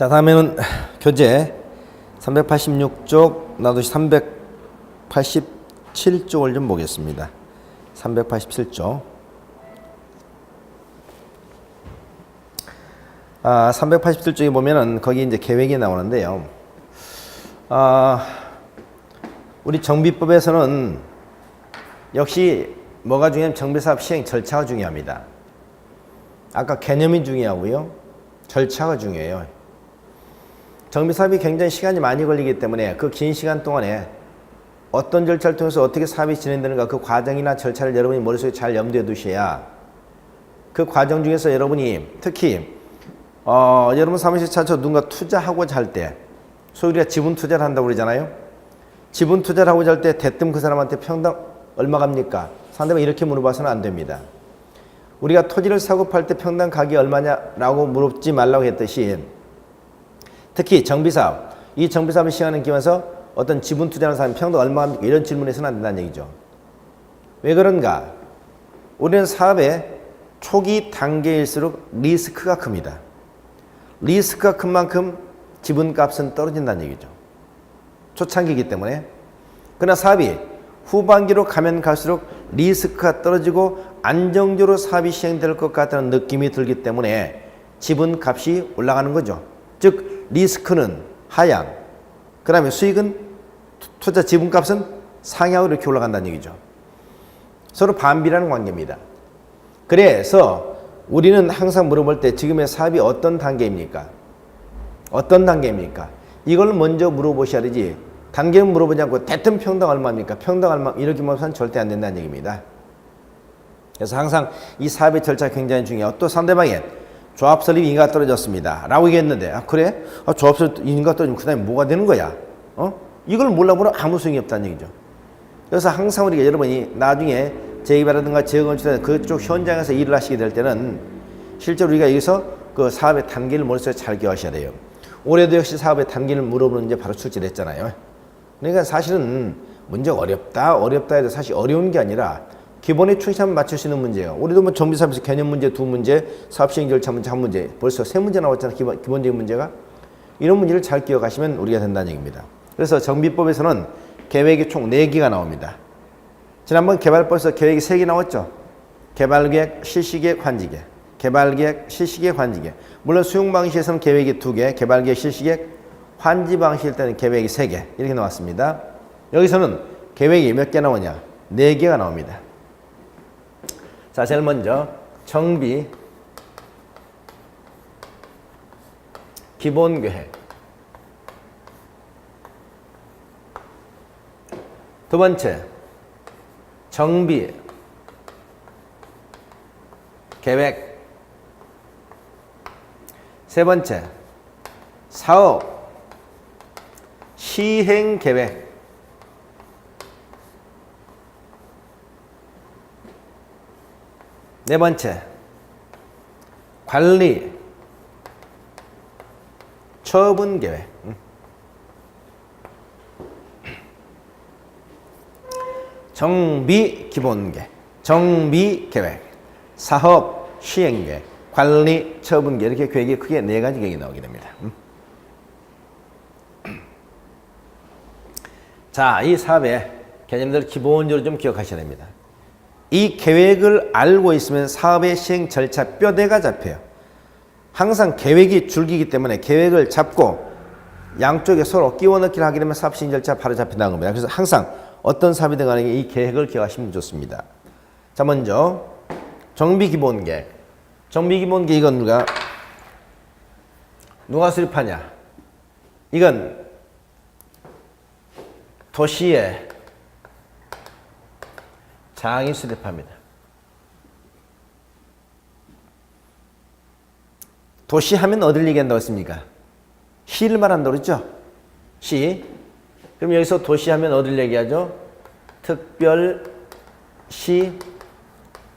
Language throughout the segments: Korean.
자, 다음에는 교재 386쪽 나누기 387쪽을 좀 보겠습니다. 387쪽. 387쪽에 보면은 거기 이제 계획이 나오는데요. 우리 정비법에서는 역시 뭐가 중요하면 정비사업 시행 절차가 중요합니다. 아까 개념이 중요하고요. 절차가 중요해요. 정비사업이 굉장히 시간이 많이 걸리기 때문에 그 긴 시간 동안에 어떤 절차를 통해서 어떻게 사업이 진행되는가 그 과정이나 절차를 여러분이 머릿속에 잘 염두에 두셔야 그 과정 중에서 여러분이 특히 여러분 사무실 차처 누군가 투자하고자 할 때 소위 우리가 지분 투자를 한다고 그러잖아요. 지분 투자를 하고자 할 때 대뜸 그 사람한테 평당 얼마 갑니까? 상대방이 이렇게 물어봐서는 안 됩니다. 우리가 토지를 사고 팔 때 평당 가격이 얼마냐라고 물어보지 말라고 했듯이 특히 정비사업, 이 정비사업을 시행하는 기관에서 어떤 지분 투자하는 사람이 평당 얼마 합니까? 이런 질문에서는 안 된다는 얘기죠. 왜 그런가? 우리는 사업의 초기 단계일수록 리스크가 큽니다. 리스크가 큰 만큼 지분값은 떨어진다는 얘기죠. 초창기이기 때문에. 그러나 사업이 후반기로 가면 갈수록 리스크가 떨어지고 안정적으로 사업이 시행될 것 같다는 느낌이 들기 때문에 지분값이 올라가는 거죠. 즉 리스크는 하향, 그 다음에 수익은 투자 지분값은 상향으로 이렇게 올라간다는 얘기죠. 서로 반비라는 관계입니다. 그래서 우리는 항상 물어볼 때 지금의 사업이 어떤 단계입니까? 어떤 단계입니까? 이걸 먼저 물어보셔야 되지 단계는 물어보지 않고 대뜸 평당 얼마입니까? 평당 얼마 이렇게 말하면 절대 안 된다는 얘기입니다. 그래서 항상 이 사업의 절차가 굉장히 중요해요. 또 상대방의 조합 설립 인가가 떨어졌습니다 라고 얘기했는데 그래? 조합 설립 인가가 떨어지면 그 다음에 뭐가 되는 거야? 이걸 몰라보면 아무 소용이 없다는 얘기죠. 그래서 항상 우리가 여러분이 나중에 재개발이라든가 재건축 그쪽 현장에서 일을 하시게 될 때는 실제로 우리가 여기서 그 사업의 단계를 머릿속에 잘 기억하셔야 돼요. 올해도 역시 사업의 단계를 물어보는 게 바로 출제를 했잖아요. 그러니까 사실은 문제가 어렵다 해도 사실 어려운 게 아니라 기본에 충실하면 맞출 수 있는 문제예요. 우리도 뭐 정비사업에서 개념 문제 2문제, 사업 시행 절차 문제 1문제, 벌써 3문제 나왔잖아요. 기본적인 문제가. 이런 문제를 잘 기억하시면 우리가 된다는 얘기입니다. 그래서 정비법에서는 계획이 총 4개가 나옵니다. 지난번 개발법에서 계획이 3개 나왔죠. 개발계획, 실시계획, 환지계획. 개발계획, 실시계획, 환지계획. 물론 수용방식에서는 계획이 2개, 개발계획, 실시계획, 환지방식일 때는 계획이 3개 이렇게 나왔습니다. 여기서는 계획이 몇 개 나오냐? 4개가 나옵니다. 자, 제일 먼저 정비 기본계획, 두 번째 정비 계획, 세 번째 사업 시행 계획, 네 번째 관리 처분 계획, 정비 기본계획, 정비 계획, 사업 시행 계획, 관리 처분 계획 이렇게 계획이 크게 4가지 계획이 나오게 됩니다. 자, 이 사업의 개념들을 기본적으로 좀 기억하셔야 됩니다. 이 계획을 알고 있으면 사업의 시행 절차 뼈대가 잡혀요. 항상 계획이 줄기이기 때문에 계획을 잡고 양쪽에 서로 끼워 넣기를 하게 되면 사업 시행 절차 바로 잡힌다는 겁니다. 그래서 항상 어떤 사업이든 간에 이 계획을 기억하시면 좋습니다. 자, 먼저 정비기본계획. 정비기본계획 이건 누가 수립하냐? 이건 도시의 장이 수립합니다. 도시 하면 어딜 얘기한다고 했습니까? 시를 말한다고 그랬죠? 시. 그럼 여기서 도시 하면 어딜 얘기하죠? 특별시,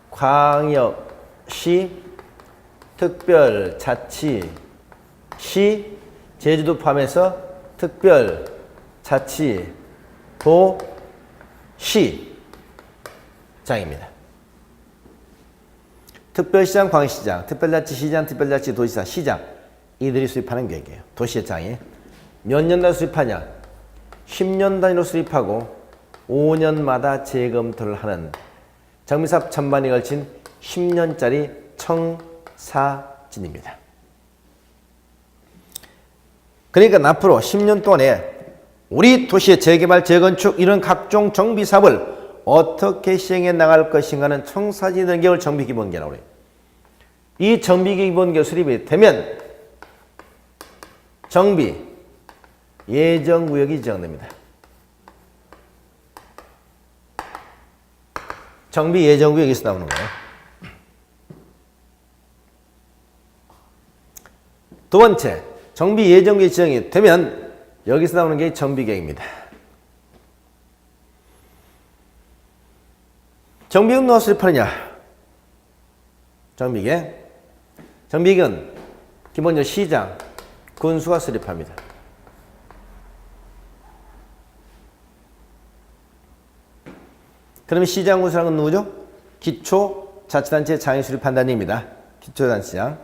광역시, 특별자치시, 제주도 포함해서 특별자치, 도시장입니다. 특별시장, 광역시장, 특별자치시장, 특별자치, 도시장, 시장. 이들이 수립하는 계획이에요. 도시의 장이. 몇 년 단위로 수립하냐? 10년 단위로 수립하고 5년마다 재검토를 하는 정비사업 전반에 걸친 10년짜리 청사진입니다. 그러니까 앞으로 10년 동안에 우리 도시의 재개발, 재건축 이런 각종 정비사업을 어떻게 시행해 나갈 것인가는 청사진 등격을 정비기본계라고 해요. 이 정비기본계 수립이 되면 정비 예정구역이 지정됩니다. 정비 예정구역에서 나오는 거예요. 두 번째, 정비 예정구역 지정이 되면 여기서 나오는 게 정비계획입니다. 정비계획 누가 수립하느냐? 정비계획. 정비계획은 기본적으로 시장, 군수가 수립합니다. 그러면 시장, 군수라는 건 누구죠? 기초자치단체 장이 수립한다는 얘기입니다. 기초자치장.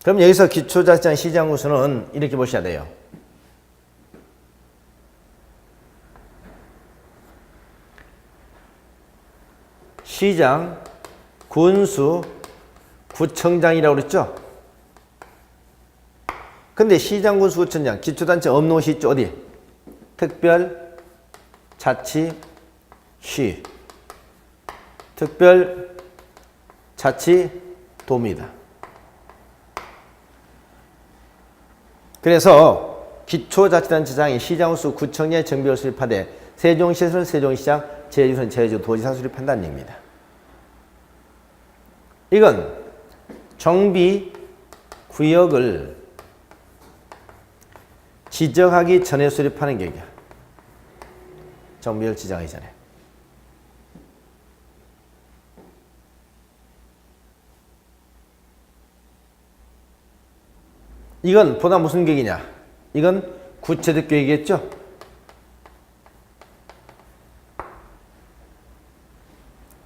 그럼 여기서 기초자치장, 시장, 군수는 이렇게 보셔야 돼요. 시장, 군수, 구청장이라고 그랬죠? 근데 시장, 군수, 구청장, 기초단체 없는 곳이 있죠? 어디? 특별, 자치, 시. 특별, 자치, 도입니다. 그래서 기초자치단체장이 시장, 군수, 구청장의 정비를 수립하되 세종시에서는 세종시장, 제주시는 제주, 도지사 수립한다는 얘기입니다. 이건 정비 구역을 지정하기 전에 수립하는 계획이야. 정비를 지정하기 전에. 이건 보다 무슨 계획이냐? 이건 구체적 계획이겠죠?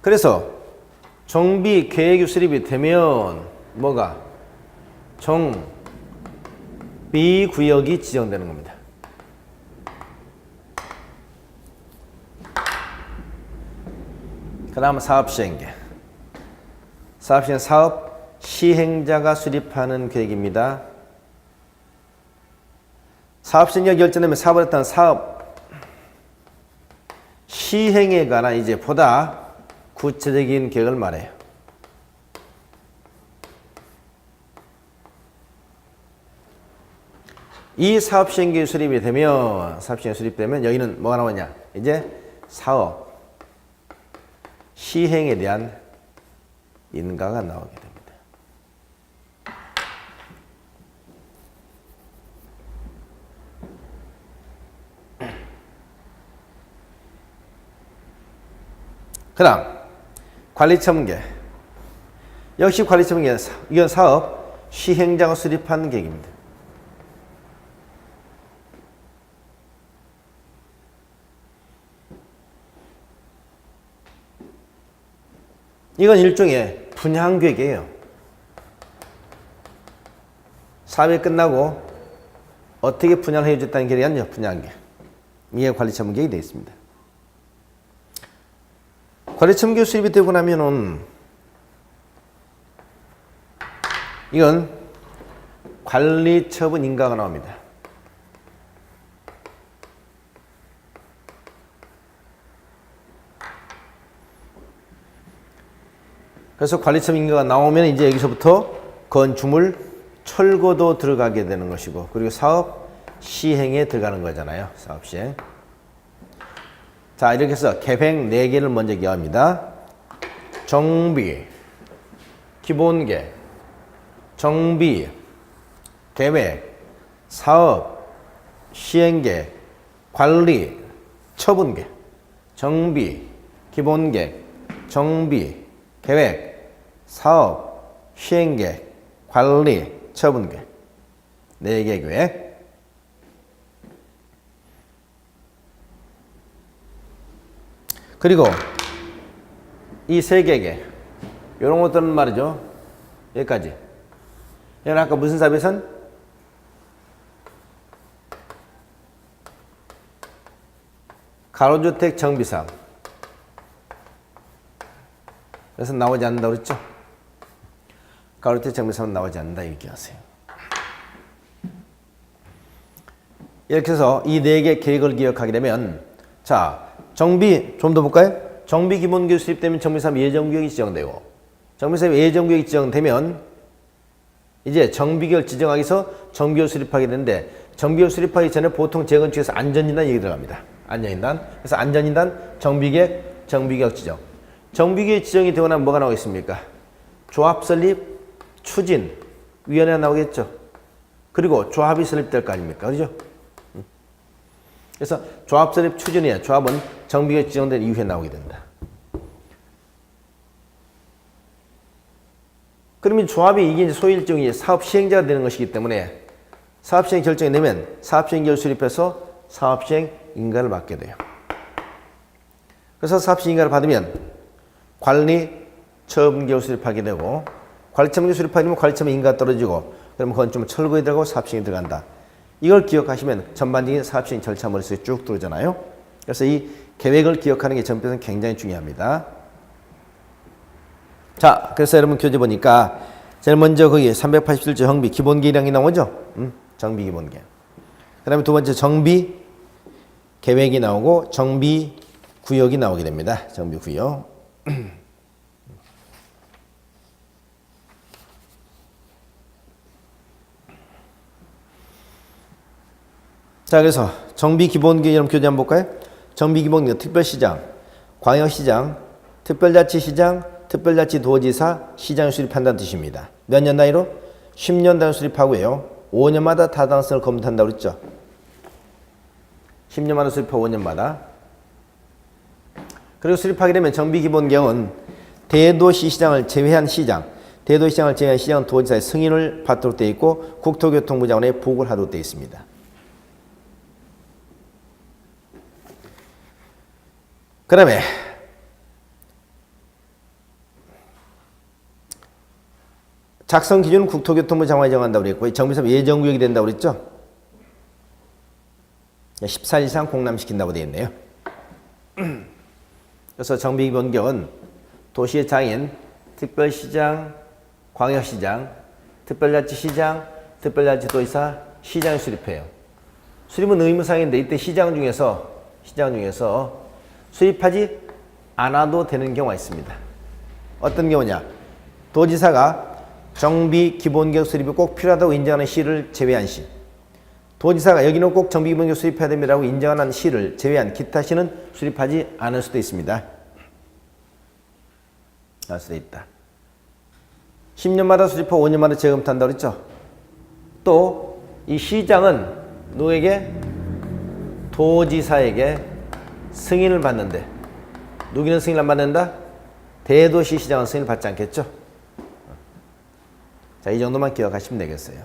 그래서 정비 계획이 수립이 되면 뭐가? 정비구역이 지정되는 겁니다. 그 다음 사업시행계. 사업시행 사업 시행자가 수립하는 계획입니다. 사업시행령 결정되면 사업을 했던 사업 시행에 관한 이제 보다 구체적인 계획을 말해요. 이 사업시행계획 수립이 되면, 사업시행계획 수립되면 여기는 뭐가 나오냐? 이제 사업 시행에 대한 인가가 나오게 됩니다. 그 다음 관리처분계. 역시 관리처분계, 이건 사업 시행자가 수립하는 계획입니다. 이건 일종의 분양계획이에요. 사업이 끝나고 어떻게 분양을 해주겠다는 계획이 아니죠. 분양계획. 이게 관리처분계획이 되어 있습니다. 관리처분계획 수립이 되고 나면은 이건 관리처분 인가가 나옵니다. 그래서 관리처분 인가가 나오면 이제 여기서부터 건축물 철거도 들어가게 되는 것이고, 그리고 사업 시행에 들어가는 거잖아요. 사업 시행. 자, 이렇게 해서 계획 4개를 먼저 기억합니다. 정비, 기본계획, 정비, 계획, 사업, 시행계획, 관리, 처분계획. 정비, 기본계획, 정비, 계획, 사업, 시행계획, 관리, 처분계획. 4개 계획. 그리고 이 3개 계획, 이런 것들은 말이죠. 여기까지. 얘는 아까 무슨 삽입선? 가로주택 정비삽. 그래서 나오지 않는다고 그랬죠? 가로주택 정비삽은 나오지 않는다 이렇게 하세요. 이렇게 해서 이 네 개 계획을 기억하게 되면 자, 정비 좀 더 볼까요? 정비 기본계획 수립되면 정비사업 예정구역이 지정되고 정비사업 예정구역이 지정되면 이제 정비계획을 지정하기 위해서 정비계획 수립하게 되는데 정비계획 수립하기 전에 보통 재건축에서 안전진단 얘기 들어갑니다. 안전진단. 그래서 안전진단, 정비계획, 정비계획 지정. 정비계획 지정이 되고 나면 뭐가 나오겠습니까? 조합 설립, 추진, 위원회가 나오겠죠. 그리고 조합이 설립될 거 아닙니까? 그죠? 그래서 조합 설립 추진이야. 조합은 정비계획 지정된 이후에 나오게 된다. 그러면 조합이 이게 이제 소위 일종의 사업 시행자가 되는 것이기 때문에 사업 시행 결정이 되면 사업 시행 계획을 수립해서 사업 시행 인가를 받게 돼요. 그래서 사업 시행 인가를 받으면 관리 처분 계획을 수립하게 되고 관리 처분 계획 수립하게 되면 관리 처분 인가가 떨어지고 그러면 건축물 철거에 들어가고 사업 시행이 들어간다. 이걸 기억하시면 전반적인 사업 시행 절차 머릿속에 쭉 들어오잖아요. 그래서 이 계획을 기억하는 게 정비에서는 굉장히 중요합니다. 자, 그래서 여러분 교재 보니까 제일 먼저 거기 387조 정비 기본계획이 나오죠? 정비 기본계획. 그 다음에 두 번째 정비 계획이 나오고 정비 구역이 나오게 됩니다. 정비 구역. 자, 그래서 정비 기본계획 여러분 교재 한번 볼까요? 정비 기본계획 특별시장, 광역시장, 특별자치시장, 특별자치도지사, 시장을 수립한다는 뜻입니다. 몇 년 단위로? 10년 단위로 수립하고요. 5년마다 타당성을 검토한다고 그랬죠. 10년마다 수립하고 5년마다. 그리고 수립하게 되면 정비기본계획은 대도시시장을 제외한 시장, 대도시시장을 제외한 시장은 도지사의 승인을 받도록 되어 있고 국토교통부 장관에 보고를 하도록 되어 있습니다. 그 다음에 작성 기준은 국토교통부 장관이 정한다고 그랬고 정비사업 예정구역이 된다고 그랬죠. 14일 이상 공람시킨다고 되어 있네요. 그래서 정비기본계획은 도시의 장인, 특별시장, 광역시장, 특별자치시장, 특별자치도지사, 시장을 수립해요. 수립은 의무사항인데 이때 시장 중에서 수립하지 않아도 되는 경우가 있습니다. 어떤 경우냐? 도지사가 정비 기본계획 수립이 꼭 필요하다고 인정하는 시를 제외한 시. 도지사가 여기는 꼭 정비 기본계획 수립해야 됩니다라고 인정하는 시를 제외한 기타 시는 수립하지 않을 수도 있습니다. 알 수도 있다. 10년마다 수립하고 5년마다 재검토한다고 그랬죠. 또 이 시장은 누구에게? 도지사에게 승인을 받는데 누구는 승인을 안 받는다? 대도시 시장은 승인을 받지 않겠죠. 자, 이 정도만 기억하시면 되겠어요.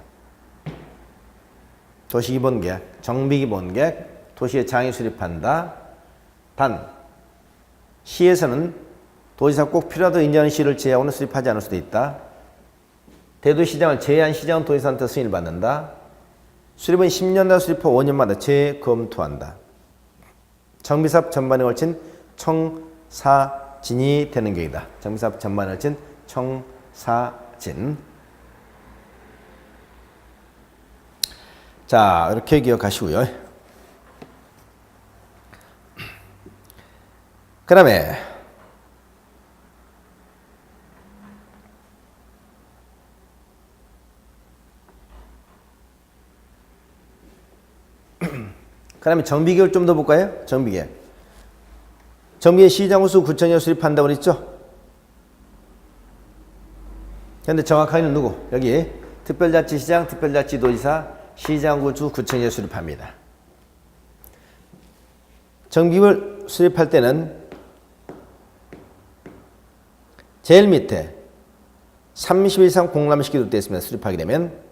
도시기본계획, 정비기본계획, 도시의 장이 수립한다. 단, 시에서는 도지사 꼭 필요하다고 인정하는 시를 제외하고는 수립하지 않을 수도 있다. 대도시장을 제외한 시장은 도지사한테 승인을 받는다. 수립은 10년마다 수립하고 5년마다 재검토한다. 정비사업 전반에 걸친 청사진이 되는 계획이다. 정비사업 전반에 걸친 청사진. 자, 이렇게 기억하시고요. 그 다음에 정비계획을 좀 더 볼까요? 정비계획. 정비계획 시장호수 구청에 수립한다고 그랬죠? 그런데 정확하게는 누구? 여기 특별자치시장, 특별자치도지사, 시장구주 구청에 수립합니다. 정비계획을 수립할 때는 제일 밑에 30일 이상 공람시키도록 되어 있습니다. 수립하게 되면.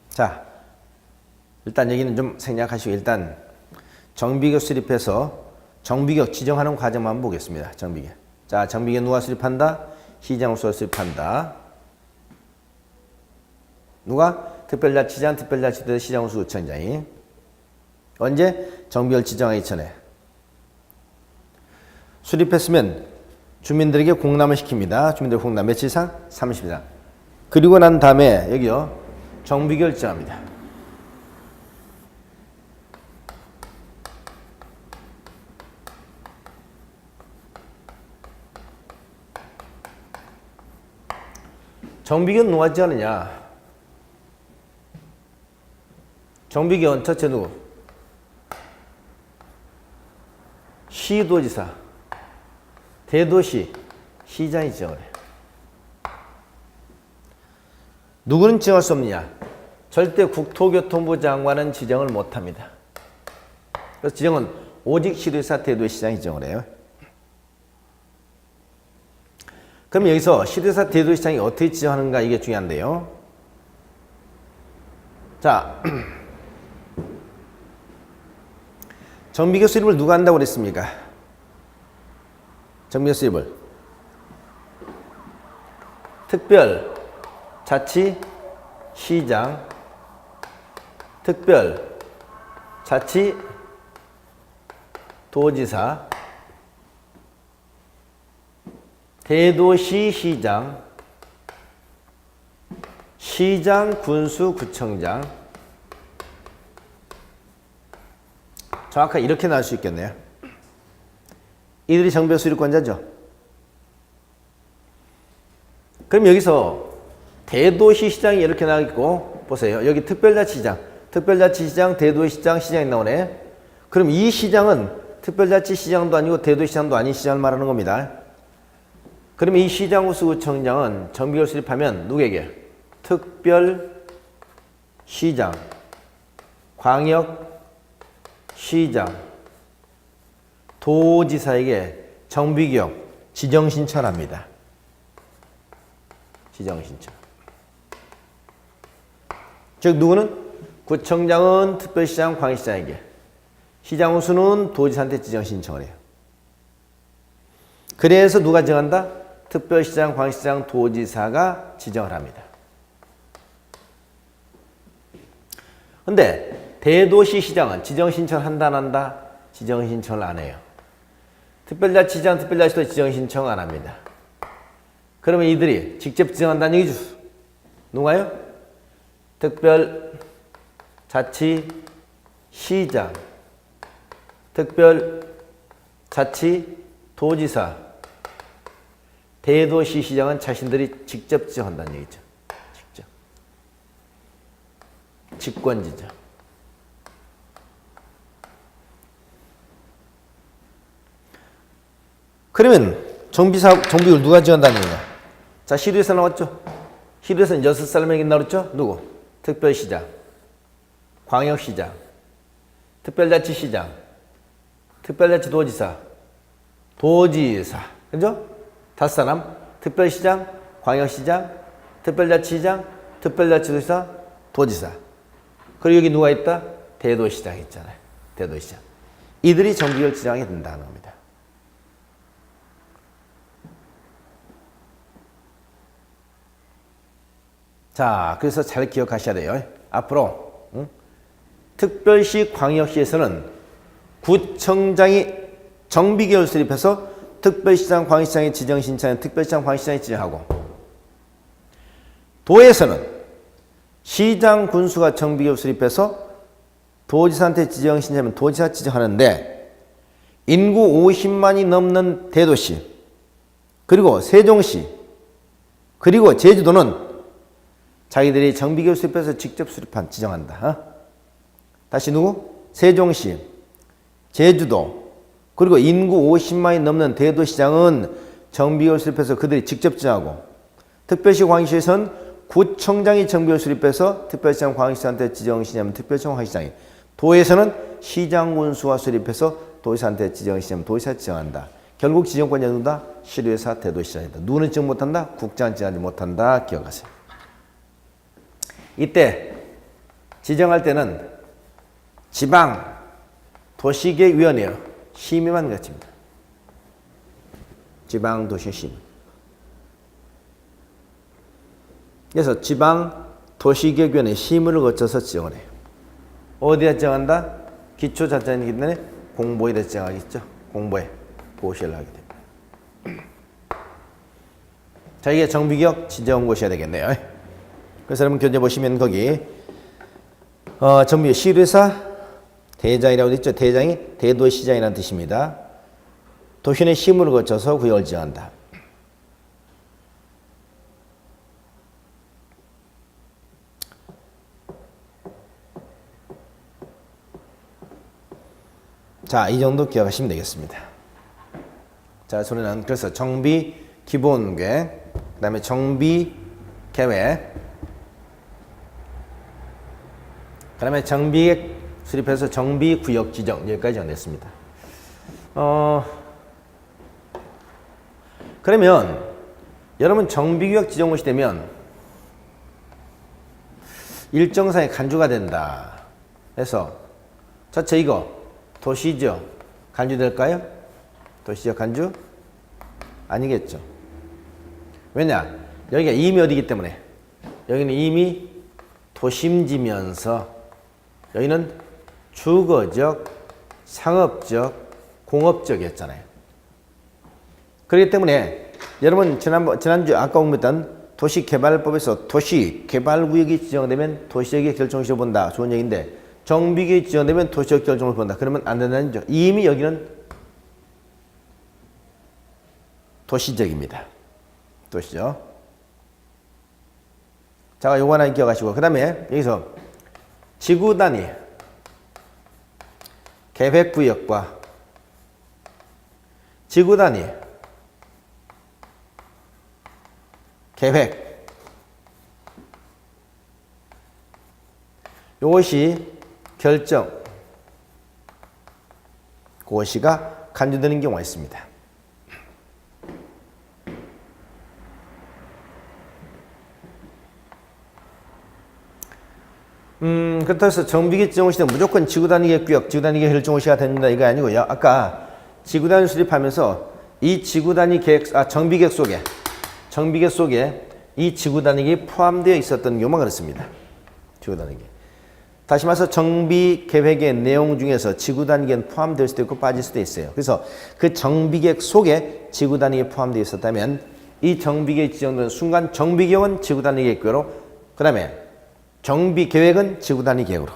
자, 일단 여기는 좀 생략하시고 일단 정비계획 수립해서 정비격 지정하는 과정만 보겠습니다. 정비격. 자, 정비격 누가 수립한다? 시장으로서 수립한다. 누가? 특별자치장, 특별자치도 시장우수구청장이. 언제? 정비를 지정하기 전에. 수립했으면 주민들에게 공람을 시킵니다. 주민들 공람 며칠상? 30일상. 그리고 난 다음에 여기요. 정비결 지정합니다. 정비결 누가 지정하느냐? 정비결은 첫째 누구? 시도지사, 대도시, 시장이 지정을 해요. 누구는 지정할 수 없느냐? 절대 국토교통부 장관은 지정을 못합니다. 그래서 지정은 오직 시도지사, 대도시장이 지정을 해요. 그럼 여기서 시도지사, 대도시장이 어떻게 지정하는가 이게 중요한데요. 자, 정비결 수립을 누가 한다고 그랬습니까? 정비결 수립을 특별 자치 시장, 특별 자치 도지사, 대도시 시장, 시장 군수구청장. 정확하게 이렇게 나올 수 있겠네요. 이들이 정비결 수립권자죠. 그럼 여기서 대도시 시장이 이렇게 나오고 보세요. 여기 특별자치시장, 특별자치시장, 대도시장, 시장이 나오네. 그럼 이 시장은 특별자치시장도 아니고 대도시장도 아닌 시장을 말하는 겁니다. 그러면 이 시장우수구청장은 정비결 수립하면 누구에게? 특별시장, 광역시장, 도지사에게 정비기업 지정신청합니다. 지정신청. 즉 누구는? 구청장은 특별시장, 광역시장에게, 시장우수는 도지사한테 지정신청을 해요. 그래서 누가 정한다? 특별시장, 광역시장, 도지사가 지정을 합니다. 근데 대도시 시장은 지정신청을 한다 안 한다? 지정신청을 안 해요. 특별자치장, 특별자치도 지정신청 안 합니다. 그러면 이들이 직접 지정한다는 얘기죠. 누가요? 특별자치시장, 특별자치도지사, 대도시시장은 자신들이 직접 지정한다는 얘기죠. 직접. 직권지죠. 그러면 정비를 누가 지원한다는 얘기냐? 자, 시도에서 나왔죠? 시도에서는 6사람에게 나왔죠? 누구? 특별시장, 광역시장, 특별자치시장, 특별자치도지사, 도지사. 그죠? 5사람. 특별시장, 광역시장, 특별자치시장, 특별자치도지사, 도지사. 그리고 여기 누가 있다? 대도시장 있잖아요. 대도시장. 이들이 정비결 지정하게 된다는 겁니다. 자, 그래서 잘 기억하셔야 돼요. 앞으로 특별시, 광역시에서는 구청장이 정비계획을 수립해서 특별시장, 광역시장의 지정신청에 특별시장, 광역시장이 지정하고, 도에서는 시장, 군수가 정비계획을 수립해서 도지사한테 지정신청하면 도지사 지정하는데, 인구 50만이 넘는 대도시, 그리고 세종시, 그리고 제주도는 자기들이 정비계획 수립해서 직접 지정한다. 다시 누구? 세종시, 제주도, 그리고 인구 50만이 넘는 대도시장은 정비계획 수립해서 그들이 직접 지정하고, 특별시, 광역시에서는 구청장이 정비계획 수립해서 특별시장, 광역시장한테 지정신청하면 특별시장, 광역시장이, 도에서는 시장, 군수가 수립해서 도지사한테 지정신청하면 도지사 지정한다. 결국 지정권이 누구다? 시도지사, 대도시장이다. 누구는 지정 못한다? 국장은 지정하지 못한다. 기억하세요. 이때 지정할 때는 지방 도시계획위원회요, 심의만 갖춥니다. 지방도시 심의. 그래서 지방도시계획위원회 심의를 거쳐서 지정을 해요. 어디에 지정한다? 기초자치단체이기 때문에 공보에다 지정하겠죠. 공보에 고시를 하게 됩니다. 자, 이게 정비개혁 지정고시가 되겠네요. 그래서 여러분 견제 보시면 거기 정비 시의사 대장이라고 되어 있죠. 대장이 대도시장이라는 뜻입니다. 도시의 심의를 거쳐서 구역을 지정한다. 자, 이 정도 기억하시면 되겠습니다. 자, 저는 그래서 정비 기본계획, 그 다음에 정비 계획, 그 다음에 정비계획 수립해서 정비 구역 지정, 여기까지 정했습니다. 그러면 여러분 정비구역 지정고시 되면 일정상의 간주가 된다. 그래서 첫째 이거 도시지역 간주될까요? 도시지역 간주? 아니겠죠. 왜냐? 여기가 이미 어디기 때문에 여기는 이미 도심지면서 여기는 주거적, 상업적, 공업적이었잖아요. 그렇기 때문에 여러분 지난주 아까 공부했던 도시개발법에서 도시개발구역이 지정되면 도시역의 결정시를 본다. 좋은 얘기인데 정비구역이 지정되면 도시역 결정을 본다. 그러면 안 된다는 거죠. 이미 여기는 도시적입니다. 도시죠. 자, 요거 하나 기억하시고 그 다음에 여기서 지구 단위 계획구역과 지구 단위 계획 요것이 결정 고시가 간주되는 경우가 있습니다. 그렇다고 해서 정비계 지정고시는 무조건 지구단위 계획구역, 지구단위 결정고시가 된다 이거 아니고요. 아까 지구단위 수립하면서 이 지구단위 정비계획 속에 이 지구단위가 포함되어 있었던 경우만 그렇습니다. 지구단위계. 다시 말해서 정비계획의 내용 중에서 지구단위계는 포함될 수도 있고 빠질 수도 있어요. 그래서 그 정비계획 속에 지구단위가 포함되어 있었다면 이 정비계획이 지정되는 순간 정비계획은 지구단위 계획구역으로 그 다음에 정비계획은 지구단위 계획으로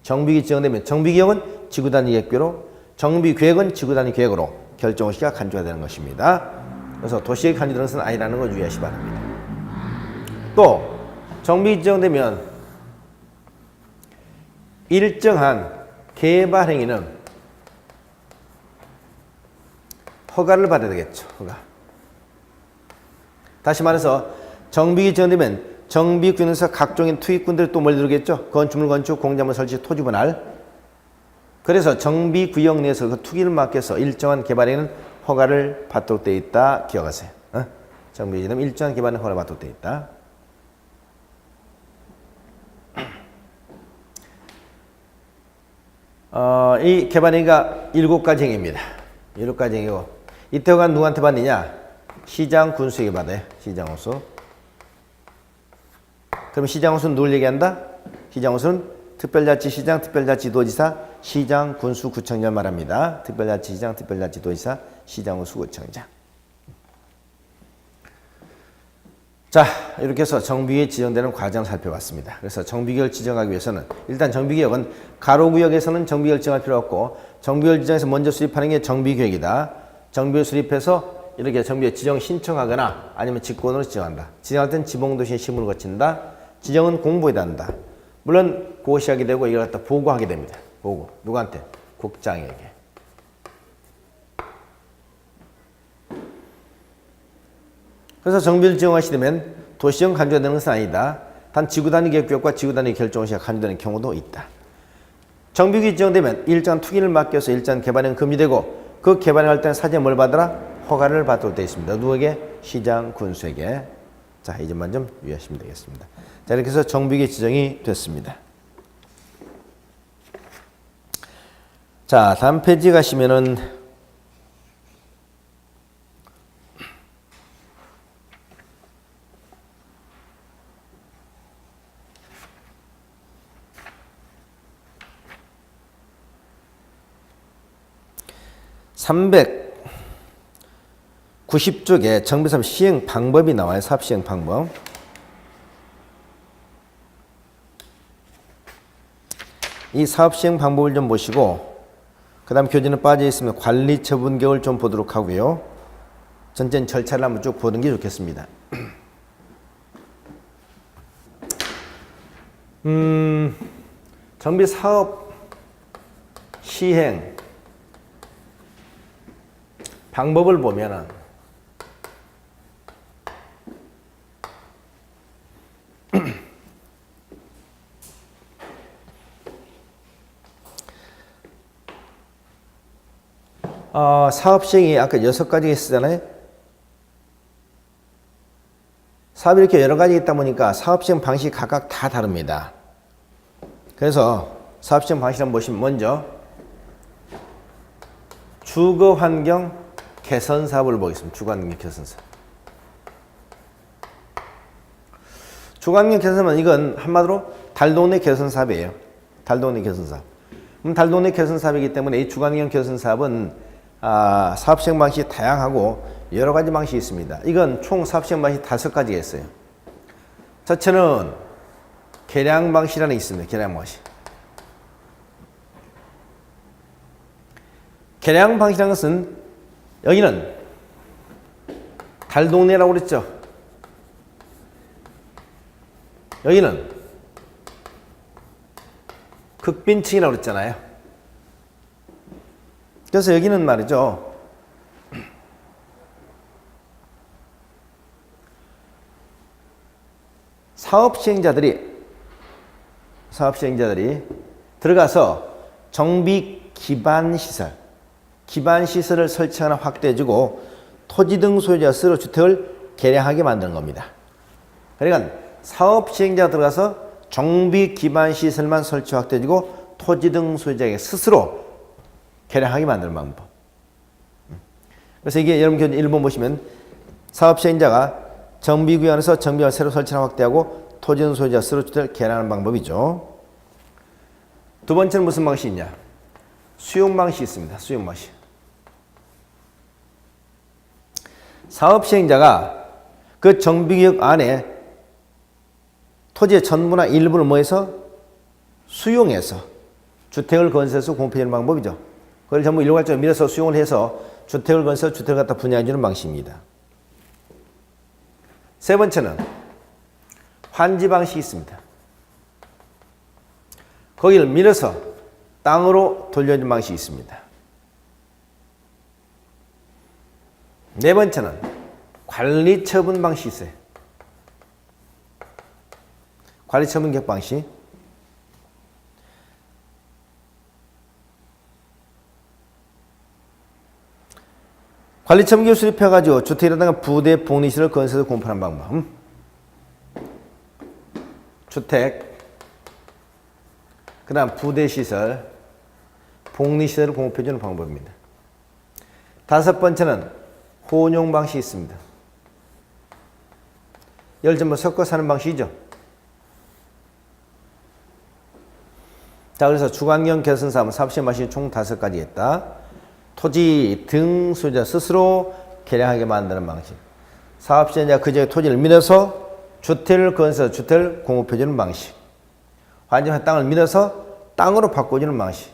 정비계획이 지정되면 정비계획은 지구단위 계획으로 정비계획은 지구단위 계획으로 결정고시가 간주가 되는 것입니다. 그래서 도시의 간주되는 것은 아니라는 걸 유의하시 바랍니다. 또 정비계획이 지정되면 일정한 개발 행위는 허가를 받아야 되겠죠. 허가. 다시 말해서 정비계획이 지정되면 정비구역에서 각종의 투입군들이 또 몰려들겠죠. 건축물, 건축, 공작물 설치, 토지 분할. 그래서 정비구역 내에서 그 투기를 맡겨서 일정한 개발에는 허가를 받도록 되어 있다. 기억하세요. 정비구역은 일정한 개발에는 허가를 받도록 되어 있다. 이 개발행위가 7가지 행위입니다. 7가지 행위고 이때 허가는 누구한테 받느냐? 시장 군수에게 받아요. 시장 군수. 그럼 시장 군수는 누굴 얘기한다? 시장 군수는 특별자치시장, 특별자치도지사, 시장, 군수, 구청장 말합니다. 특별자치시장, 특별자치도지사, 시장, 군수, 구청장. 자, 이렇게 해서 정비계획 지정되는 과정을 살펴봤습니다. 그래서 정비계획을 지정하기 위해서는 일단 정비계획은 가로구역에서는 정비계획을 지정할 필요 없고 정비계획 지정에서 먼저 수립하는 게 정비계획이다. 정비계획 수립해서 이렇게 정비계획 지정 신청하거나 아니면 직권으로 지정한다. 지정할 땐 지방도시의 심의를 거친다. 지정은 공보에다 한다. 물론 고시하게 되고 이걸 갖다 보고하게 됩니다. 보고. 누구한테? 국장에게. 그래서 정비를 지정하시려면 도시정 간주가 되는 것은 아니다. 단 지구단위 계획구역과 지구단위 결정시가 간주되는 경우도 있다. 정비구역이 지정되면 일정한 투기를 맡겨서 일정한 개발행위 금지되고 그 개발행위 할 때는 사전에 뭘 받으라? 허가를 받도록 되어 있습니다. 누구에게? 시장, 군수에게. 자, 이 점만 좀 유의하시면 되겠습니다. 자, 이렇게 해서 정비계획 지정이 됐습니다. 자, 다음 페이지 가시면은 (390쪽에) 정비사업 시행 방법이 나와요. 사업 시행 방법. 이 사업 시행 방법을 좀 보시고 그 다음 교재는 빠져 있으면 관리 처분격을 좀 보도록 하고요. 전체 절차를 한번 쭉 보는 게 좋겠습니다. 정비 사업 시행 방법을 보면은 사업 시행이 아까 6가지 있었잖아요. 사업이 이렇게 여러 가지 있다 보니까 사업 시행 방식이 각각 다 다릅니다. 그래서 사업 시행 방식 한번 보시면 먼저 주거 환경 개선 사업을 보겠습니다. 주거 환경 개선 사업. 주거 환경 개선 사업은 이건 한마디로 달동네 개선 사업이에요. 달동네 개선 사업. 달동네 개선 사업이기 때문에 이 주거 환경 개선 사업은 사업 시행 방식이 다양하고 여러 가지 방식이 있습니다. 이건 총 사업 시행 방식이 5가지가 있어요. 첫째는 계량 방식이라는 게 있습니다. 계량 방식. 계량 방식이라는 것은 여기는 달동네라고 그랬죠. 여기는 극빈층이라고 그랬잖아요. 그래서 여기는 말이죠. 사업 시행자들이 들어가서 정비 기반 시설을 설치하거나 확대해주고 토지 등 소유자 스스로 주택을 개량하게 만드는 겁니다. 그러니까 사업 시행자가 들어가서 정비 기반 시설만 설치 확대해주고 토지 등 소유자에게 스스로 개량하게 만드는 방법. 그래서 이게 여러분 교재 1번 보시면 사업 시행자가 정비구역에서 정비를 새로 설치나 확대하고 토지 등 소유자 스스로 주택을 개량하는 방법이죠. 두 번째는 무슨 방식이 있냐? 수용 방식이 있습니다. 수용 방식. 사업 시행자가 그 정비구역 안에 토지의 전부나 일부를 뭐해서 수용해서 주택을 건설해서 공급해주는 방법이죠. 그걸 전부 일괄적으로 밀어서 수용을 해서 주택을 건설해서 주택을 갖다 분양해주는 방식입니다. 세 번째는 환지 방식이 있습니다. 거기를 밀어서 땅으로 돌려주는 방식이 있습니다. 네 번째는 관리 처분 방식이 있어요. 관리 처분격 방식. 관리 처분격을 수립해가지고 주택이라든가 부대, 복리시설을 건설해서 공급하는 방법. 주택, 그 다음 부대시설, 복리시설을 공급해주는 방법입니다. 다섯 번째는 혼용 방식이 있습니다. 열 전부 섞어 사는 방식이죠. 자, 그래서 주거환경 개선 사업은 사업 시행 방식이 총 5가지 있다. 토지 등 소유자 스스로 개량하게 만드는 방식. 사업 시행자가 그 지역의 토지를 밀어서 주택을 건설해서 주택을 공급해주는 방식. 환지한 땅을 밀어서 땅으로 바꿔주는 방식.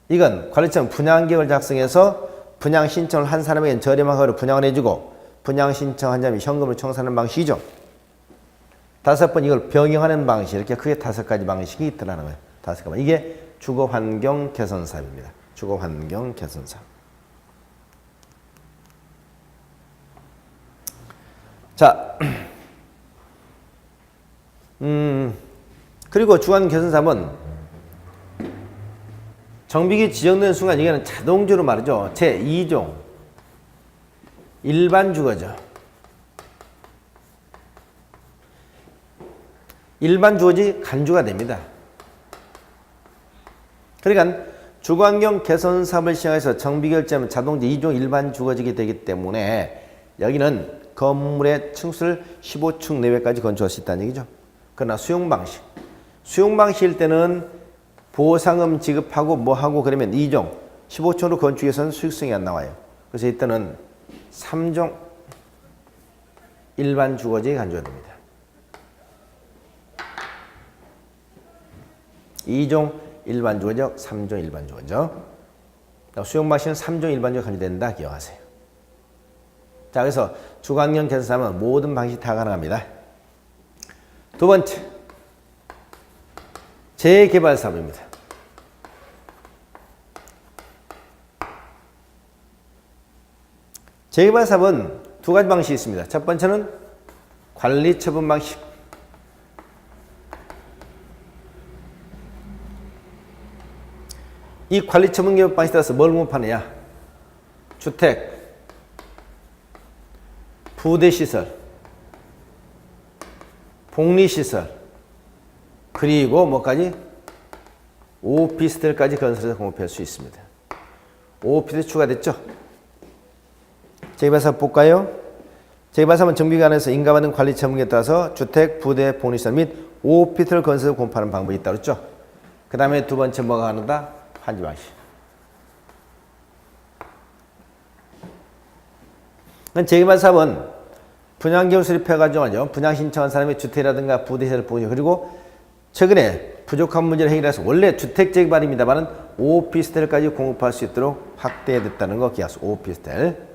이건 관리청 분양계획을 작성해서 분양 신청을 한 사람에게 저렴하게 분양을 해주고 분양 신청한 사람이 현금을 청산하는 방식이죠. 다섯 번 이걸 병행하는 방식. 이렇게 크게 5가지 방식이 있더라는 거예요. 5가지. 이게 주거환경 개선 사업입니다. 주거환경 개선 사업. 자, 그리고 주거환경 개선 사업은 정비기 지정되는 순간 이게는 자동적으로 말이죠. 제2종 일반 주거죠. 일반 주거지 간주가 됩니다. 그러니까 주거환경 개선 사업을 시행해서 정비 결제하면 자동차 2종 일반 주거지게 되기 때문에 여기는 건물의 층수를 15층 내외까지 건축할 수 있다는 얘기죠. 그러나 수용 방식일 때는 보상금 지급하고 뭐 하고 그러면 2종 15층으로 건축해서는 수익성이 안 나와요. 그래서 이때는 3종 일반 주거지에 간주가 됩니다. 2종 일반 주거죠. 3종 일반 주거죠. 수용 방식은 3종 일반 주거 간주된다 기억하세요. 자, 그래서 주거환경 개선하면 모든 방식이 다 가능합니다. 두 번째, 재개발 사업입니다. 재개발 사업은 두 가지 방식이 있습니다. 첫 번째는 관리 처분 방식. 이 관리 처분 개발 방식에 따라서 뭘 공급하느냐? 주택, 부대시설, 복리시설, 그리고 뭐까지? 오피스텔까지 건설해서 공급할 수 있습니다. 오피스텔 추가됐죠? 재개발 사업 볼까요? 재개발 사업은 정비관에서 인가받은 관리 처분에 따라서 주택, 부대, 복리시설 및 오피스텔 건설해서 공급하는 방법이 있다고 했죠? 그 다음에 두 번째 뭐가 가능하다? 환지 방식. 재개발 사업은 분양계획 수립해가지고 분양 신청한 사람이 주택이라든가 부대시설을 보고 그리고 최근에 부족한 문제를 해결해서 원래 주택 재개발입니다만은 오피스텔까지 공급할 수 있도록 확대됐다는 거 기억하세요. 오피스텔.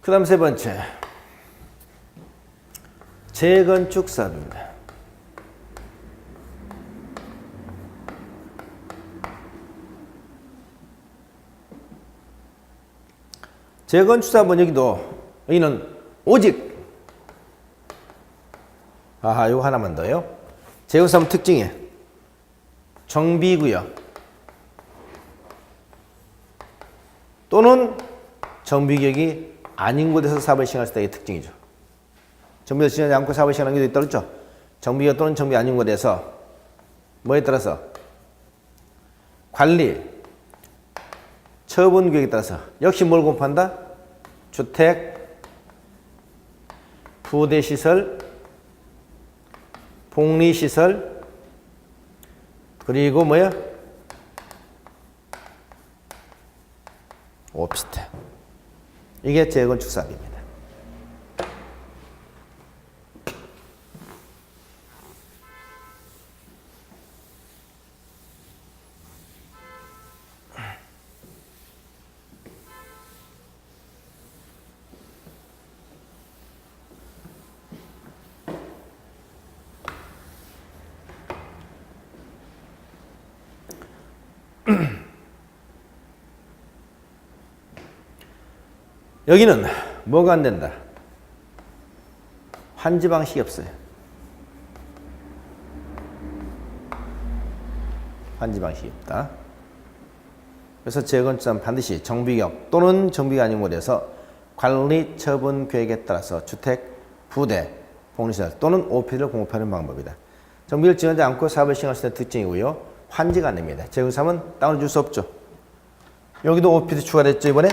그 다음 세 번째, 재건축 사업입니다. 재건축 사업은 여기는 오직 이거 하나만 더요. 재건축 사업 특징이 정비구역 또는 정비구역이 아닌 곳에서 사업을 시행할 수 있다는 게 특징이죠. 정비를 시행하지 않고 사업을 시행하는 경우도 있다고 했죠. 정비구역 또는 정비 아닌 곳에서 뭐에 따라서 관리, 처분 구역에 따라서 역시 뭘 공급한다? 주택, 부대시설, 복리시설, 그리고 뭐야? 오피스텔. 이게 재건축 사업입니다. 여기는 뭐가 안 된다? 환지 방식이 없어요. 환지 방식이 없다. 그래서 재건축은 반드시 정비구역 또는 정비가 아닌 곳에서 관리 처분 계획에 따라서 주택, 부대, 복리시설 또는 오피스를 공급하는 방법이다. 정비를 지원하지 않고 사업을 시행할 수 있는 특징이고요. 환지가 안 됩니다. 재건축은 다운을 줄 수 없죠. 여기도 오피스 추가됐죠, 이번에?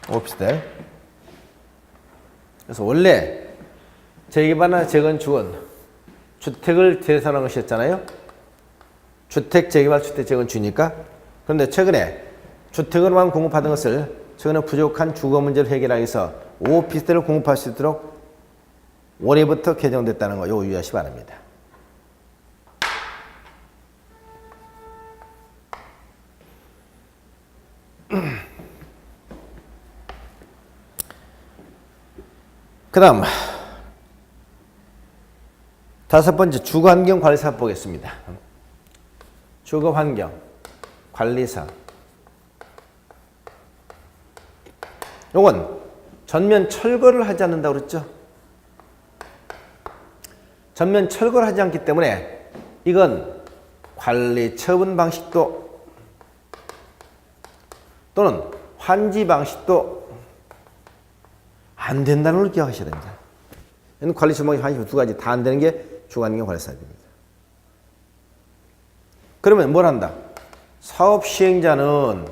오피스텔. 그래서 원래 재개발이나 재건축은 주택을 대상하는 것이었잖아요. 주택 재개발, 주택 재건축이니까. 그런데 최근에 주택으로만 공급하던 것을 최근에 부족한 주거 문제를 해결하기 위해서 오피스텔을 공급할 수 있도록 올해부터 개정됐다는 거 요거 유의하시기 바랍니다. 그 다음 다섯 번째 주거환경 관리사업 보겠습니다. 주거환경 관리사업 요건 전면 철거를 하지 않는다고 그랬죠. 전면 철거를 하지 않기 때문에 이건 관리 처분 방식도 또는 환지 방식도 안 된다는 걸 기억하셔야 됩니다. 관리 처분 방식, 환지 두 가지 다 안 되는 게 주관경 관리사업입니다. 그러면 뭘 한다? 사업 시행자는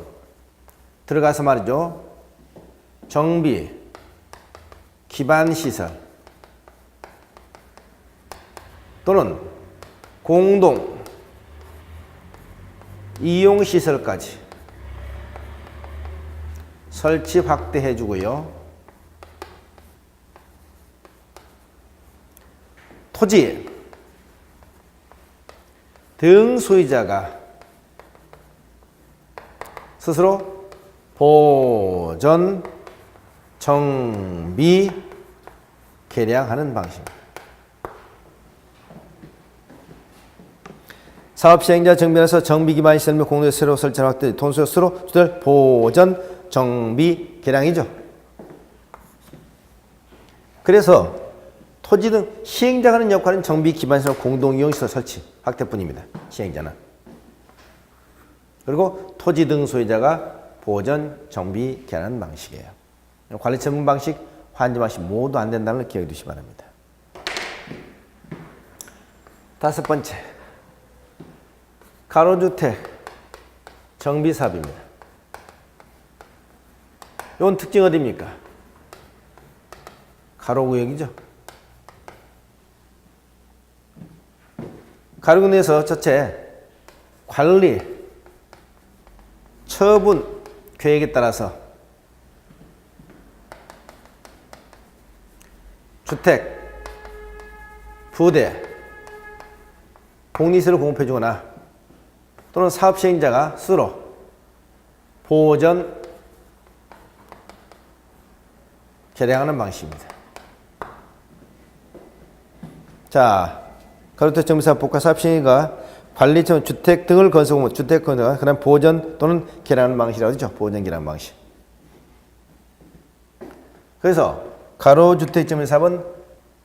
들어가서 말이죠. 정비, 기반시설 또는 공동 이용시설까지 설치 확대해 주고요. 토지 등 소유자가 스스로 보전, 정비, 개량하는 방식입니다. 사업 시행자 정비에서 정비 기반 시설 및 공동의 새로 설치 확대 돈수 스스로 주될 보전, 정비, 개량이죠. 그래서 토지 등 시행자가 하는 역할은 정비 기반 시설 공동 이용 시설 설치 확대뿐입니다. 시행자는. 그리고 토지 등 소유자가 보전, 정비, 개량하는 방식이에요. 관리 처분 방식, 환지 방식 모두 안 된다는 걸 기억해 두시기 바랍니다. 다섯 번째, 가로주택 정비 사업입니다. 이건 특징 어디입니까? 가로구역이죠. 가로구역 내에서 첫째, 관리, 처분, 계획에 따라서 주택, 부대, 공리시설을 공급해 주거나 또는 사업 시행자가 스스로 보전, 개량하는 방식입니다. 자, 가로주택 정비사업 복합 사업 시행자가 관리, 주택 등을 건설하고 주택 건설, 그다음 보전 또는 개량하는 방식이라고 하죠. 보전 개량 방식. 그래서 가로주택 정비사업은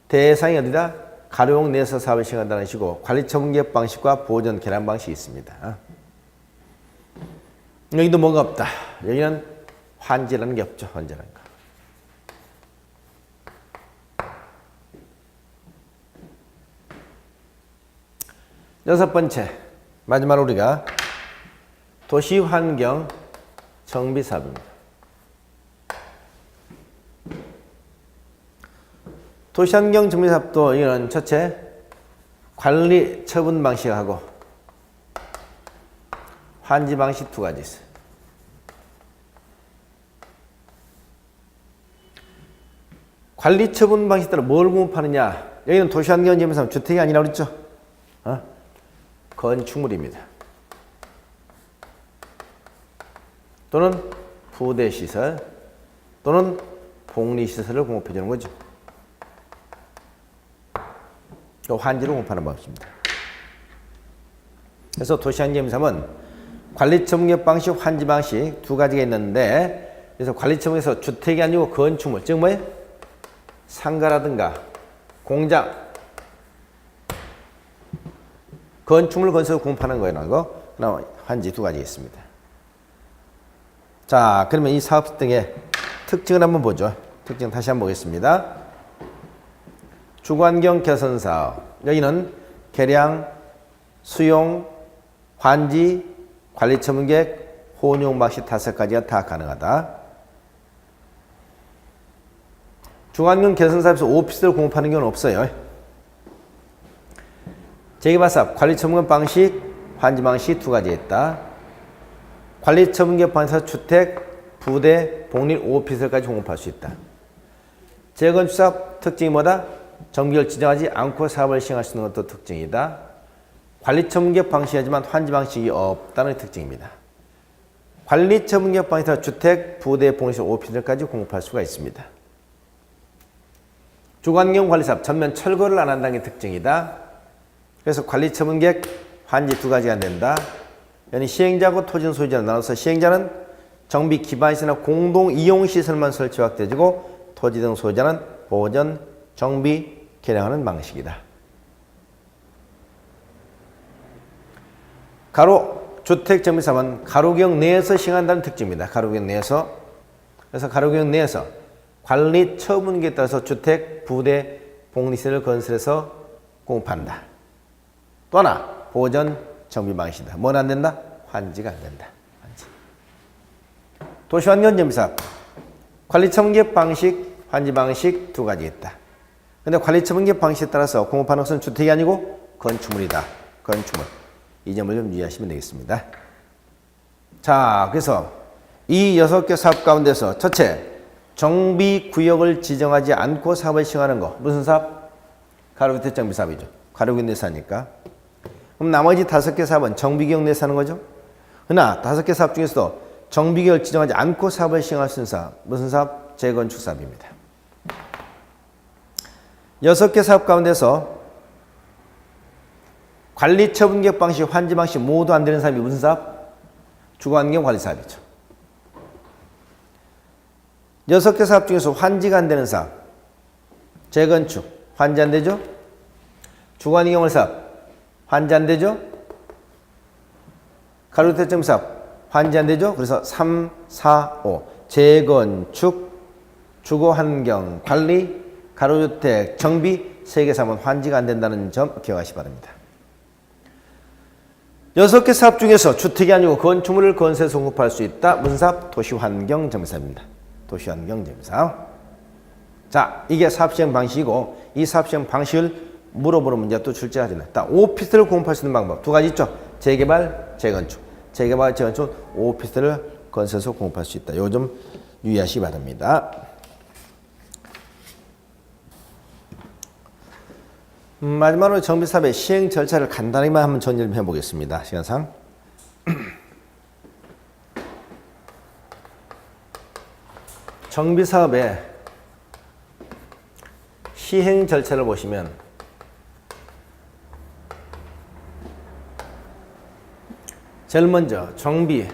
대상이 어디다? 가로용 내에서 사업을 시행한다는 식으로 관리 처분계획 방식과 보전 개량 방식이 있습니다. 여기도 뭐가 없다. 여기는 환지라는 게 없죠. 환지라는 거. 여섯 번째, 마지막으로 우리가 도시환경 정비사업입니다. 도시환경 정비사업도 이건 첫째, 관리 처분 방식하고 환지 방식 두 가지 있어요. 관리 처분 방식 따라 뭘 공급하느냐? 여기는 도시환경 정비사업 주택이 아니라고 그랬죠? 건축물입니다. 또는 부대시설 또는 복리시설을 공급해 주는 거죠. 환지를 공급하는 방식입니다. 그래서 도시환경사업은 관리처분계획 방식, 환지 방식 두 가지가 있는데, 그래서 관리처분에서 주택이 아니고 건축물, 즉 뭐예요? 상가라든가 공장, 건축물 건설 공급하는 거예요. 그럼 환지 두 가지 있습니다. 자, 그러면 이 사업 등의 특징을 한번 보죠. 특징 다시 한번 보겠습니다. 주관경 개선 사업. 여기는 개량, 수용, 환지, 관리 처분계획, 혼용 방식 다섯 가지가 다 가능하다. 주관경 개선 사업에서 오피스를 공급하는 경우는 없어요. 재개발사업, 관리 처분계획 방식, 환지 방식 두 가지 있다. 관리 처분계획 방식에서 주택, 부대, 복리, 오피스까지 공급할 수 있다. 재건축사업 특징이 뭐다? 정비를 지정하지 않고 사업을 시행할 수 있는 것도 특징이다. 관리 처분계획 방식이지만 환지 방식이 없다는 특징입니다. 관리 처분계획 방식에서 주택, 부대, 복리, 오피스까지 공급할 수가 있습니다. 주관경 관리사업, 전면 철거를 안 한다는 게 특징이다. 그래서 관리 처분계획, 환지 두 가지가 안 된다. 여기 시행자하고 토지 소유자를 나눠서 시행자는 정비 기반시설이나 공동 이용 시설만 설치 확대해주고 토지 등 소유자는 보전, 정비, 개량하는 방식이다. 가로 주택정비사업은 가로구역 내에서 시행한다는 특징입니다. 가로구역 내에서. 그래서 가로구역 내에서 관리 처분기에 따라서 주택, 부대, 복리시설을 건설해서 공급한다. 또 하나 보전, 정비 방식이다. 뭐는 안 된다? 환지가 안 된다. 환지. 도시환경정비사업 관리 처분기획 방식, 환지 방식 두 가지 있다. 근데 관리 처분기획 방식에 따라서 공급하는 것은 주택이 아니고 건축물이다. 건축물. 이 점을 좀 유의하시면 되겠습니다. 자, 그래서 이 6개 사업 가운데서 첫째, 정비구역을 지정하지 않고 사업을 시행하는 거. 무슨 사업? 가로주택정비 사업이죠. 가로구역 내에서 하니까. 그럼 나머지 5개 사업은 정비구역 내에서 하는 거죠. 그러나 5개 사업 중에서도 정비구역을 지정하지 않고 사업을 시행할 수 있는 사업. 무슨 사업? 재건축 사업입니다. 6개 사업 가운데서 관리 처분기획 방식, 환지 방식 모두 안 되는 사업이 무슨 사업? 주거환경 관리 사업이죠. 6개 사업 중에서 환지가 안 되는 사업, 재건축, 환지 안 되죠? 주거환경 사업, 환지 안 되죠? 가로주택 사업, 환지 안 되죠? 그래서 3, 4, 5 재건축, 주거환경 관리, 가로주택 정비 3개 사업은 환지가 안 된다는 점 기억하시기 바랍니다. 6개 사업 중에서 주택이 아니고 건축물을 건설해서 공급할 수 있다. 무슨 사업? 도시환경정비사업입니다. 도시환경정비사업. 자, 이게 사업시행 방식이고 이 사업시행 방식을 물어보는 문제가 또 출제하잖아요. 오피스를 공급할 수 있는 방법 두 가지 있죠. 재개발, 재건축. 재개발, 재건축 오피스를 건설해서 공급할 수 있다. 요 점 유의하시기 바랍니다. 마지막으로 정비사업의 시행 절차를 간단히만 한번 정리를 해보겠습니다. 시간상. 정비사업의 시행 절차를 보시면 제일 먼저 정비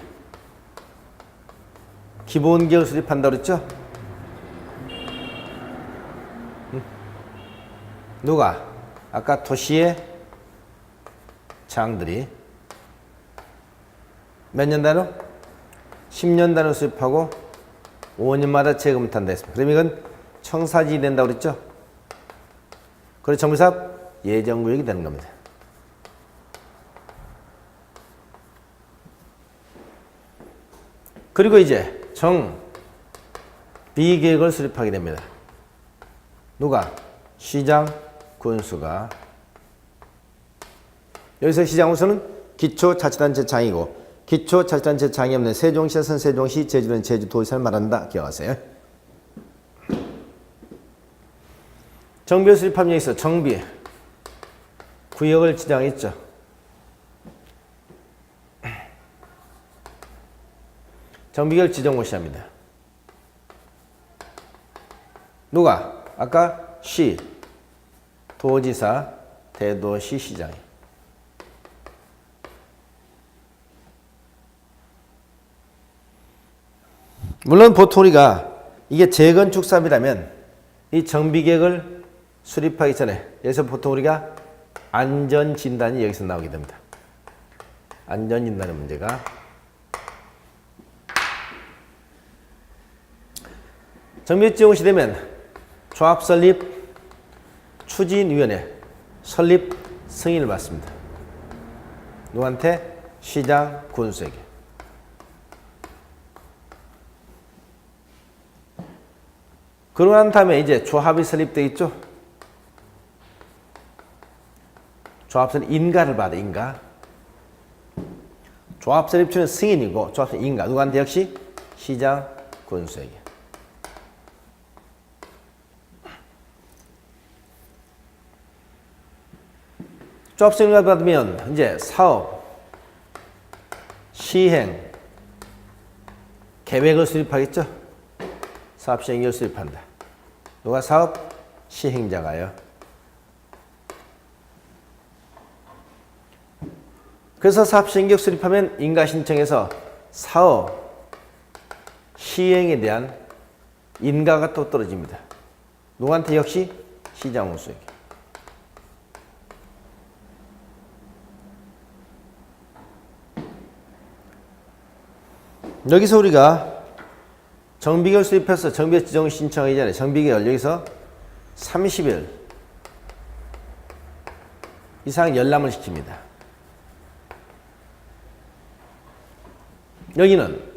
기본계획을 수립한다고 그랬죠? 누가? 아까 도시의 장들이 몇 년 단위? 10년 단위로 수립하고 5년마다 재검토한다 했습니다. 그럼 이건 청사진이 된다고 그랬죠? 그래서 정비사업 예정구역이 되는 겁니다. 그리고 이제 비계획을 수립하게 됩니다. 누가? 시장, 군수가. 여기서 시장군수는 기초자치단체 장이고 기초자치단체 장이 없는 세종시에서는 세종시, 제주도는 제주도지사를 말한다. 기억하세요. 정비를 수립하면 여기서 정비 구역을 지정했죠. 정비구역 지정 고시합니다. 누가? 아까 시, 도지사, 대도시, 시장이. 물론 보통 우리가 이게 재건축 사업이라면 이 정비계획을 수립하기 전에 여기서 보통 우리가 안전진단이 여기서 나오게 됩니다. 안전진단의 문제가 정비계획 지정 시되면 조합 설립 추진위원회 설립 승인을 받습니다. 누구한테? 시장, 군수에게. 그러고 난 다음에 이제 조합이 설립되어 있죠. 조합 설립 인가를 받아. 인가. 조합 설립주는 승인이고 조합 설립 인가. 누구한테? 역시 시장, 군수에게. 조합 승인을 받으면 이제 사업, 시행, 계획을 수립하겠죠. 사업 시행계획을 수립한다. 누가? 사업 시행자가요. 그래서 사업 시행계획 수립하면 인가 신청해서 사업 시행에 대한 인가가 또 떨어집니다. 누구한테? 역시 시장 운수에게. 여기서 우리가 정비계를 수립해서 정비계 지정 신청하기 전에 정비계를 여기서 30일 이상 열람을 시킵니다. 여기는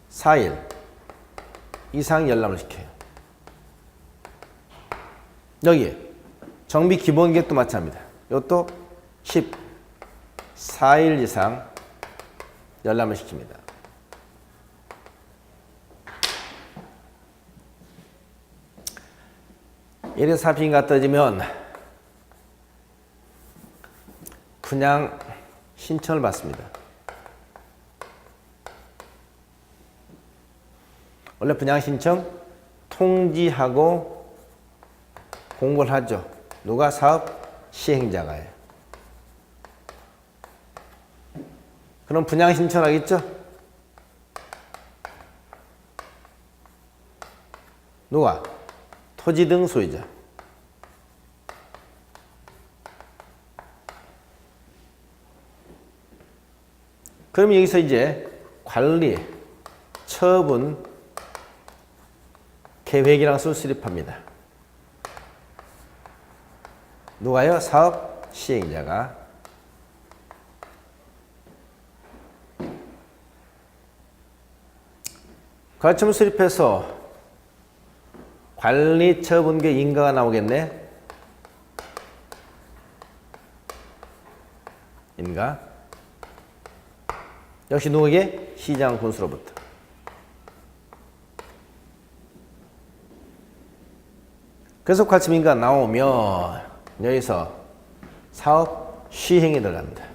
14일 이상 열람을 시켜요. 여기 정비 기본계획도 마찬가지입니다. 이것도 14일 이상 열람을 시킵니다. 이래서 사업시행가 떨어지면 분양 신청을 받습니다. 원래 분양 신청 통지하고 공고를 하죠. 누가? 사업 시행자가요. 그럼 분양 신청을 하겠죠? 누가? 토지 등 소유자. 그럼 여기서 이제 관리, 처분, 계획이라는 것을 수립합니다. 누가요? 사업 시행자가. 가처분 수립해서 관리, 처분계, 인가가 나오겠네. 인가. 역시 누구에게? 시장 군수로부터. 그래서 가처분 인가가 나오면 여기서 사업 시행에 들어갑니다.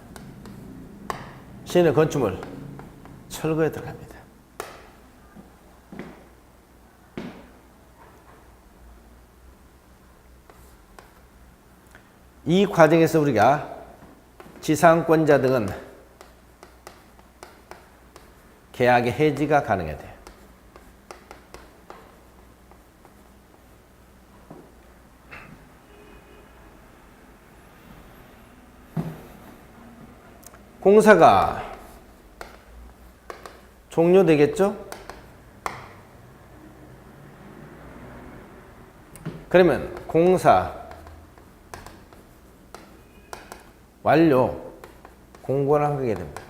시행의 건축물 철거에 들어갑니다. 이 과정에서 우리가 지상권자 등은 계약의 해지가 가능해야 돼요. 공사가 종료되겠죠? 그러면 공사 완료 공고를 하게 됩니다.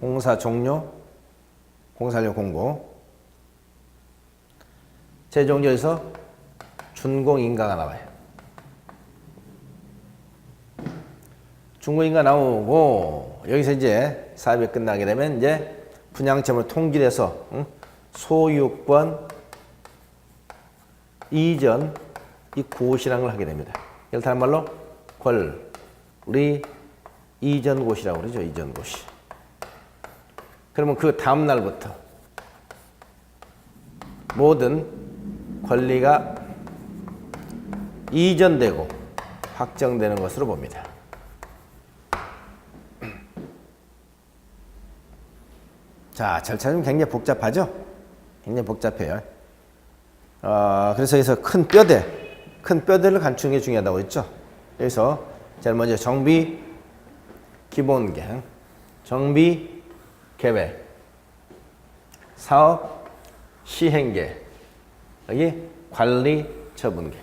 공사 종료, 공사 완료 공고. 최종적에서 준공인가가 나와요. 준공인가 나오고 여기서 이제 사업이 끝나게 되면 이제 분양점을 통일해서 소유권 이전 이 고시라는 걸 하게 됩니다. 이걸 다른 말로 권리 이전 고시라고 그러죠. 이전 고시. 그러면 그 다음 날부터 모든 권리가 이전되고 확정되는 것으로 봅니다. 자, 절차는 굉장히 복잡하죠? 굉장히 복잡해요. 그래서 여기서 큰 뼈대를 갖추는 게 중요하다고 했죠. 여기서 제일 먼저 정비 기본계획, 정비 계획, 사업 시행계, 여기 관리 처분계.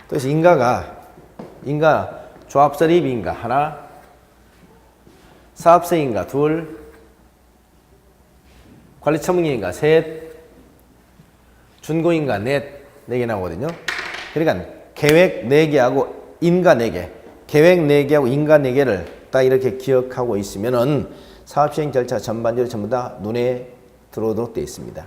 또 인가 조합설립 인가 하나, 사업세 인가 둘, 관리 처분계 인가 셋, 준공인가 네 개 나오거든요. 그러니까 계획 4개하고 인가 4개, 계획 4개하고 인가 4개를 딱 이렇게 기억하고 있으면은 사업 시행 절차 전반적으로 전부 다 눈에 들어오도록 되어 있습니다.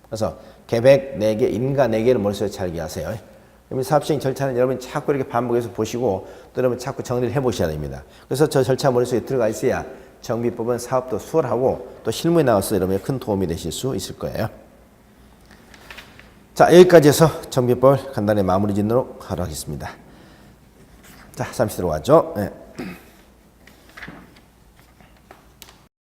그래서 계획 4개, 인가 4개를 머릿속에 잘 기하세요. 그러면 사업 시행 절차는 여러분 자꾸 이렇게 반복해서 보시고 또 여러분 자꾸 정리를 해 보셔야 됩니다. 그래서 저 절차 머릿속에 들어가 있어야 정비법은 사업도 수월하고 또 실무에 나와서 여러분의 큰 도움이 되실 수 있을 거예요. 자, 여기까지 해서 정비법을 간단히 마무리 짓도록 하겠습니다. 자, 잠시 들어가죠. 네.